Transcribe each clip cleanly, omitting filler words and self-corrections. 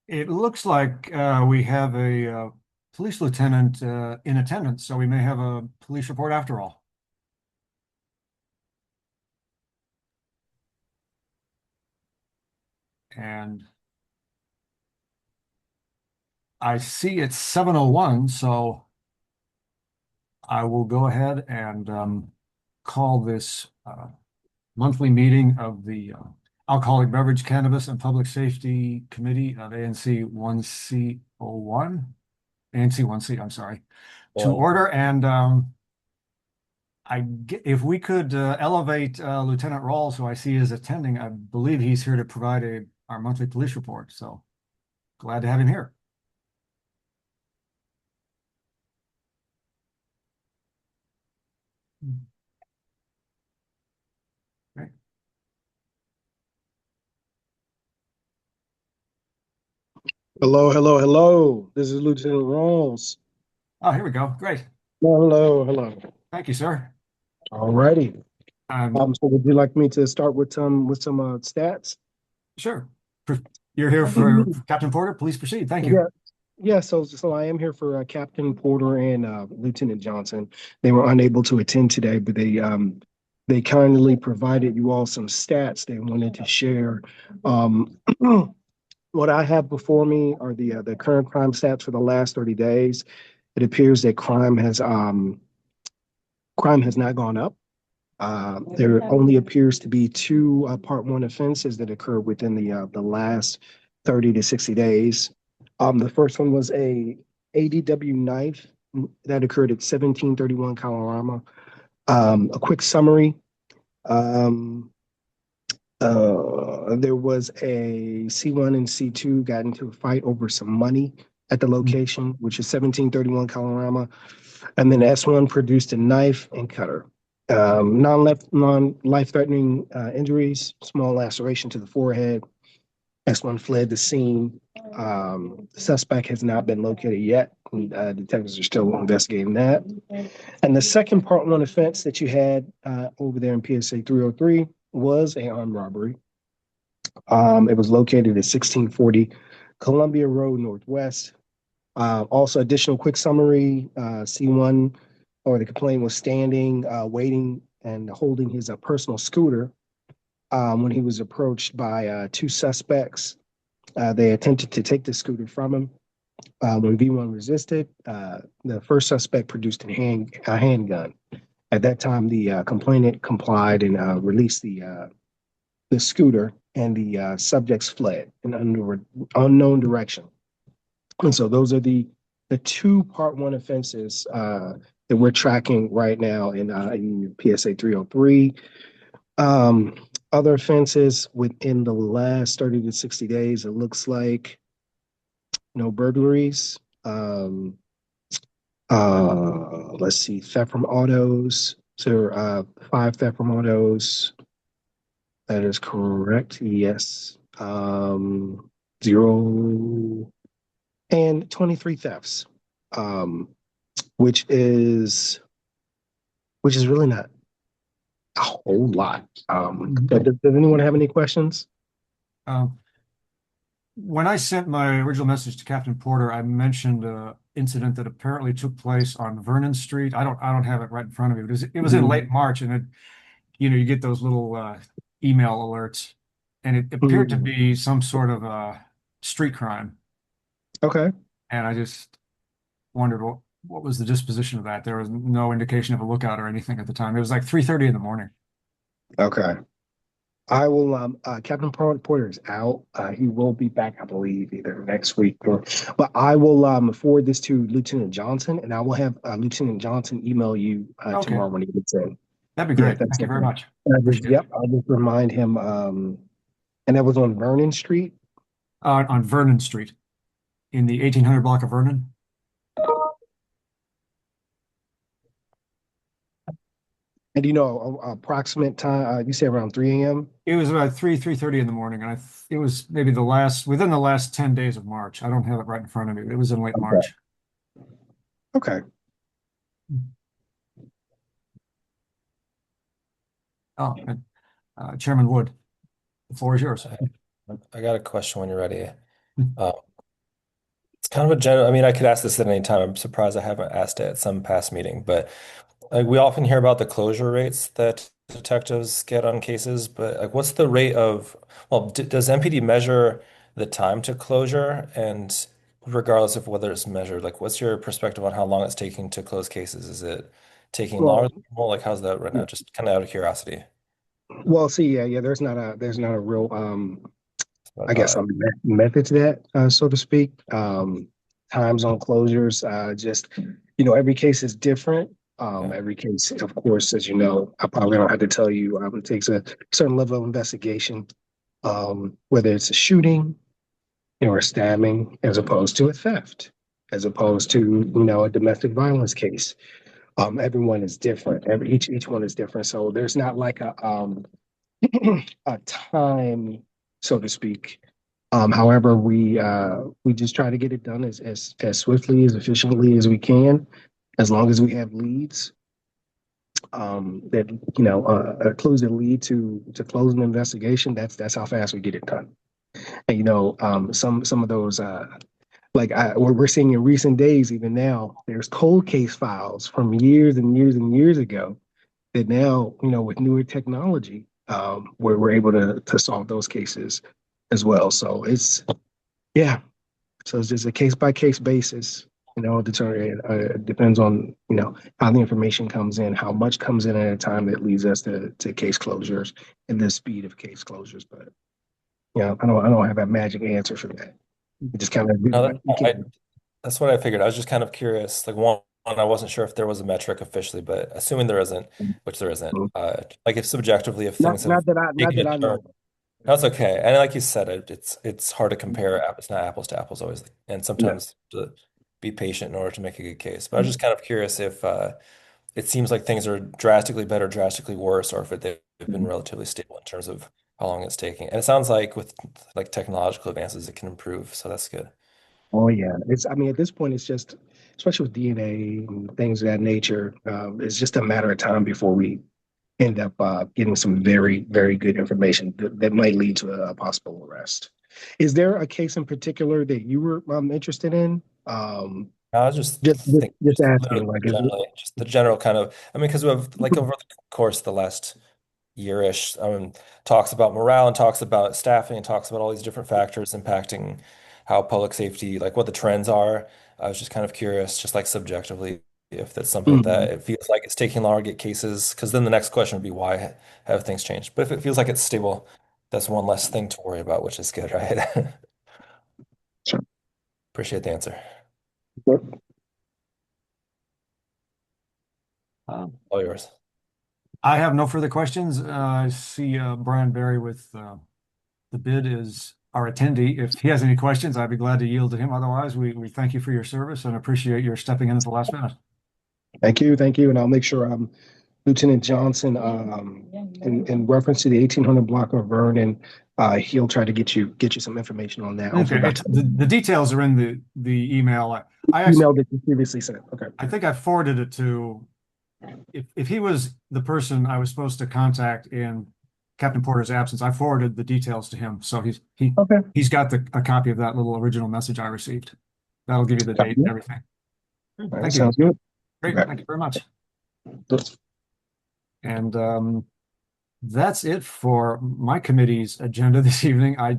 It looks like we have a police lieutenant in attendance, so we may have a police report after all. And I see it's 7:01, so I will go ahead and call this monthly meeting of the Alcoholic Beverage, Cannabis, and Public Safety Committee of ANC 1C01, ANC 1C, I'm sorry, to order. And if we could elevate Lieutenant Rawls, who I see is attending, I believe he's here to provide our monthly police report. So glad to have him here. Great. Hello, hello, hello. This is Lieutenant Rawls. Oh, here we go. Great. Hello, hello. Thank you, sir. All righty. Um, So would you like me to start with some stats? sure. You're here for Captain Porter. Please proceed. Thank you. Yeah, yeah. So I am here for Captain Porter and Lieutenant Johnson. They were unable to attend today, but they kindly provided you all some stats they wanted to share. Um, what I have before me are the current crime stats for the last 30 days. It appears that crime has not gone up. There only appears to be two Part 1 offenses that occurred within the last 30 to 60 days. The first one was a ADW knife that occurred at 1731 Colorama. A quick summary. Um, there was a C1 and C2 got into a fight over some money at the location, which is 1731 Colorama. And then S1 produced a knife and cutter. Non-life-threatening injuries, small laceration to the forehead. S1 fled the scene. The suspect has not been located yet. Detectives are still investigating that. And the second Part 1 offense that you had over there in PSA 303 was an armed robbery. It was located at 1640 Columbia Road Northwest. Also, additional quick summary, C1 or the complainant was standing, waiting and holding his personal scooter when he was approached by two suspects. They attempted to take the scooter from him. When V1 resisted, the first suspect produced a handgun. At that time, the complainant complied and released the scooter, and the subjects fled in an unknown direction. And so those are the two Part 1 offenses that we're tracking right now in PSA 303. Other offenses within the last 30 to 60 days, it looks like no burglaries. Let's see, theft from autos. So 5 theft from autos. That is correct. Yes. 0 and 23 thefts, um, which is really not a whole lot. Does anyone have any questions? Um, when I sent my original message to Captain Porter, I mentioned an incident that apparently took place on Vernon Street. I don't have it right in front of me, but it was in late March, and you get those little email alerts, and it appeared to be some sort of street crime. Okay. And I just wondered what was the disposition of that. There was no indication of a lookout or anything at the time. It was like 3:30 in the morning. Okay. I will. Captain Porter is out. He will be back, I believe, either next week or. But I will forward this to Lieutenant Johnson, and I will have Lieutenant Johnson email you Okay, tomorrow when he gets in. that'd be Yeah, great. that's Thank you very okay. much. Appreciate it. Yep, I'll just remind him. And that was on Vernon Street. On Vernon Street in the 1800 block of Vernon. And approximate time? You say around 3 a.m. It was about 3:30 in the morning, and it was maybe within the last 10 days of March. I don't have it right in front of me. It was in late Okay. March. Okay. Oh, and Chairman Wood, the floor is yours. I got a question when you're ready. Uh, it's kind of a general, I mean, I could ask this at any time. I'm surprised I haven't asked it at some past meeting, but like we often hear about the closure rates that detectives get on cases, but like what's the rate of, well, d does MPD measure the time to closure? And regardless of whether it's measured, like what's your perspective on how long it's taking to close cases? Is it taking longer Well, than normal? Like how's that right now? Just kind of out of curiosity. well, see, yeah, there's not a real But, I guess method to that, so to speak. Times on closures, just every case is different. yeah. Every case, of course, as you know, I probably don't have to tell you, it takes a certain level of investigation, whether it's a shooting or a stabbing, as opposed to a theft, as opposed to a domestic violence case. Everyone is different. Each one is different. So there's not like a time, so to speak. However, we just try to get it done as swiftly, as efficiently as we can, as long as we have leads that clues that lead to close an investigation. That's how fast we get it done. And some of those what we're seeing in recent days, even now, there's cold case files from years and years and years ago that now, with newer technology, we're able to solve those cases as well. So yeah, so it's just a case by case basis. It depends on how the information comes in, how much comes in at a time that leads us to case closures and the speed of case closures. But I don't have a magic answer for that. It just kind of No, you can. that's what I figured. I was just kind of curious. Like I wasn't sure if there was a metric officially, but assuming there isn't, which there isn't, like if subjectively, if Not things have not that I not taken a that I turn, know that's okay. And like you said, it's hard to compare. It's not apples to apples always, and of. sometimes to be patient in order to make a good case. But I was just kind of curious if it seems like things are drastically better, drastically worse, or if they've been No. relatively stable in terms of how long it's taking. And it sounds like with like technological advances, it can improve. So that's good. Oh yeah, I mean, at this point, it's just, especially with DNA and things of that nature, it's just a matter of time before we end up getting some very, very good information that might lead to a possible arrest. Is there a case in particular that you were interested in? I was just Just, just, thinking, just just literally asking, like, is it? generally, just the general kind of, I mean, because we have like over the course of the last year-ish, talks about morale and talks about staffing and talks about all these different factors impacting how public safety, like what the trends are. I was just kind of curious, just like subjectively, if that's something Mhm. that it feels like it's taking longer to get cases, because then the next question would be why have things changed? But if it feels like it's stable, that's one less thing to worry about, which is good, right? Sure. Appreciate the answer. Um, All yours. I have no further questions. I see Brian Barry with the bid is our attendee. If he has any questions, I'd be glad to yield to him. Otherwise, we thank you for your service and appreciate your stepping in at the last minute. Thank you, and I'll make sure Lieutenant Johnson, in reference to the 1800 block of Vernon, he'll try to get you some information on that. Hopefully Okay, by the details are in the email. I actually email that you previously sent. Okay. I think I forwarded it to if he was the person I was supposed to contact in Captain Porter's absence, I forwarded the details to him. So Okay. he's got a copy of that little original message I received. That'll give you the Sounds date and good. everything. All right. Thank you. Sounds good. Great. Okay. Thank you very much. And that's it for my committee's agenda this evening. I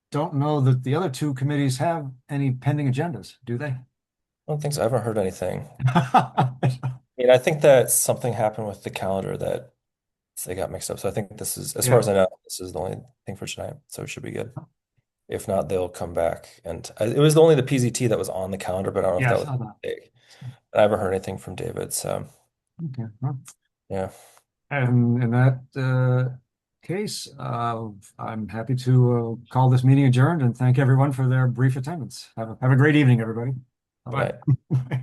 don't know that the other two committees have any pending agendas, do they? I don't think so. I haven't heard anything. I mean, I think that something happened with the calendar that they got mixed up. So I think this is, as far Yeah. as I know, this is the only thing for tonight. So it should be good. If not, they'll come back. And it was only the PZT that was on the calendar, but I don't know if Yeah, I that was saw a that. mistake. And I haven't heard anything from David. So Okay. Well, yeah. and in that case, I'm happy to call this meeting adjourned and thank everyone for their brief attendance. Have a great evening, everybody. Good night. Bye-bye.